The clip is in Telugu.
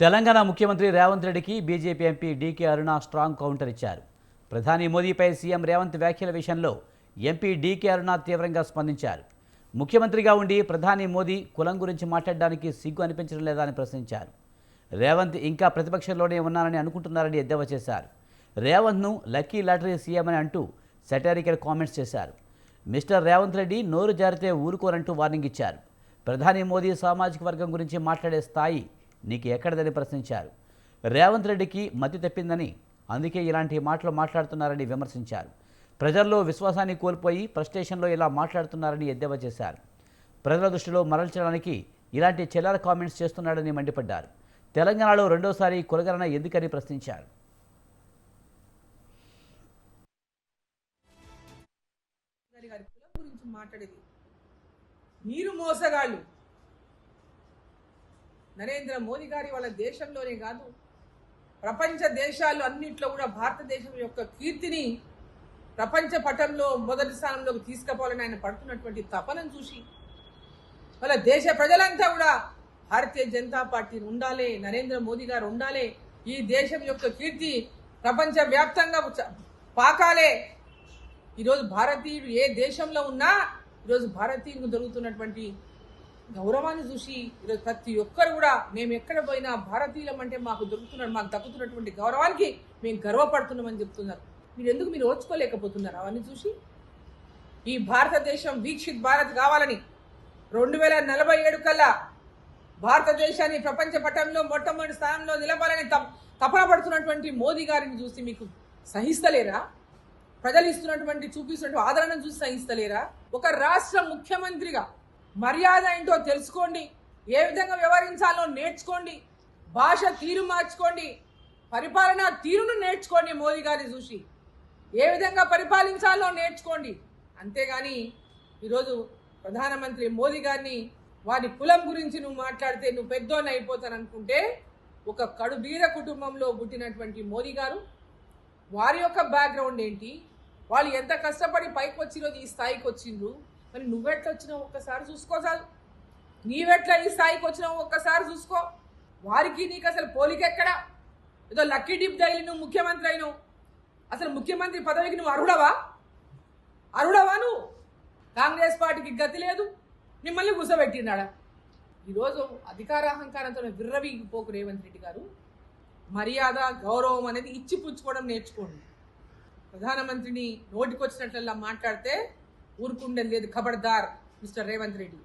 తెలంగాణ ముఖ్యమంత్రి రేవంత్ రెడ్డికి బీజేపీ ఎంపీ డీకే అరుణ స్ట్రాంగ్ కౌంటర్ ఇచ్చారు. ప్రధాని మోదీపై సీఎం రేవంత్ వ్యాఖ్యల విషయంలో ఎంపీ డీకే అరుణ తీవ్రంగా స్పందించారు. ముఖ్యమంత్రిగా ఉండి ప్రధాని మోదీ కులం గురించి మాట్లాడడానికి సిగ్గు అనిపించడం లేదా అని ప్రశ్నించారు. రేవంత్ ఇంకా ప్రతిపక్షంలోనే ఉన్నారని అనుకుంటున్నారని ఎద్దేవా చేశారు. రేవంత్ను లక్కీ లాటరీ సీఎం అని అంటూ సెటారికల్ కామెంట్స్ చేశారు. మిస్టర్ రేవంత్ రెడ్డి నోరు జారితే ఊరుకోరంటూ వార్నింగ్ ఇచ్చారు. ప్రధాని మోదీ సామాజిక వర్గం గురించి మాట్లాడే స్థాయి నీకు ఎక్కడదని ప్రశ్నించారు. రేవంత్ రెడ్డికి మతి తప్పిందని, అందుకే ఇలాంటి మాటలు మాట్లాడుతున్నారని విమర్శించారు. ప్రజల్లో విశ్వాసాన్ని కోల్పోయి ఫ్రస్ట్రేషన్లో ఇలా మాట్లాడుతున్నారని ఎద్దేవా చేశారు. ప్రజల దృష్టిలో మరల్చడానికి ఇలాంటి చిల్లర కామెంట్స్ చేస్తున్నాడని మండిపడ్డారు. తెలంగాణలో రెండోసారి కులగణన ఎందుకని ప్రశ్నించారు. మీరు మోసగాళ్ళు. నరేంద్ర మోదీ గారి వాళ్ళ దేశంలోనే కాదు, ప్రపంచ దేశాలు అన్నింటిలో కూడా భారతదేశం యొక్క కీర్తిని ప్రపంచ పటంలో మొదటి స్థానంలోకి తీసుకుపోవాలని ఆయన పడుతున్నటువంటి తపనను చూసి వాళ్ళ దేశ ప్రజలంతా కూడా భారతీయ జనతా పార్టీ ఉండాలి, నరేంద్ర మోదీ గారు ఉండాలి, ఈ దేశం యొక్క కీర్తి ప్రపంచ వ్యాప్తంగా పాకాలే. ఈరోజు భారతీయుడు ఏ దేశంలో ఉన్నా ఈరోజు భారతీయులకు దొరుకుతున్నటువంటి గౌరవాన్ని చూసి ఈరోజు ప్రతి ఒక్కరు కూడా మేము ఎక్కడ పోయినా భారతీయులం అంటే మాకు దక్కుతున్నటువంటి గౌరవానికి మేము గర్వపడుతున్నామని చెప్తున్నారు. మీరు ఓర్చుకోలేకపోతున్నారు అవన్నీ చూసి. ఈ భారతదేశం వీక్షిత్ భారత్ కావాలని 2047 కల్లా భారతదేశాన్ని ప్రపంచ పటంలో మొట్టమొదటి స్థానంలో నిలపాలని తపన పడుతున్నటువంటి మోదీ గారిని చూసి మీకు సహిస్తలేరా? ప్రజలు చూపిస్తున్నటువంటి ఆదరణను చూసి సహిస్తలేరా? ఒక రాష్ట్ర ముఖ్యమంత్రిగా మర్యాద ఏంటో తెలుసుకోండి, ఏ విధంగా వ్యవహరించాలో నేర్చుకోండి, భాష తీరు మార్చుకోండి, పరిపాలనా తీరును నేర్చుకోండి. మోదీ గారిని చూసి ఏ విధంగా పరిపాలించాలో నేర్చుకోండి. అంతేగాని ఈరోజు ప్రధానమంత్రి మోదీ గారిని వారి కులం గురించి నువ్వు మాట్లాడితే నువ్వు పెద్దోని అయిపోతాననుకుంటే, ఒక కడుబీద కుటుంబంలో పుట్టినటువంటి మోదీ గారు వారి యొక్క బ్యాక్గ్రౌండ్ ఏంటి, వాళ్ళు ఎంత కష్టపడి పైకి వచ్చిరోజు ఈ స్థాయికి వచ్చిండ్రు, మరి నువ్వెట్లా వచ్చినావు ఒక్కసారి చూసుకో. చాలు, నీవెట్లా ఈ స్థాయికి వచ్చినావు ఒక్కసారి చూసుకో. వారికి నీకు అసలు పోలికెక్కడా? ఏదో లక్కీ డిప్ తగిలి నువ్వు ముఖ్యమంత్రి అయినావు. అసలు ముఖ్యమంత్రి పదవికి నువ్వు అర్హుడవా? నువ్వు? కాంగ్రెస్ పార్టీకి గతి లేదు, మిమ్మల్ని కూసబెట్టినాడా? ఈరోజు అధికారాహంకారంతో విర్రవీగిపోకు రేవంత్ రెడ్డి గారు. మర్యాద గౌరవం అనేది ఇచ్చి పుచ్చుకోవడం నేర్చుకోండి. ప్రధానమంత్రిని నోటికొచ్చినట్లల్లా మాట్లాడితే ఊరుకుండేది లేదు. ఖబర్దార్ మిస్టర్ రేవంత్ రెడ్డి.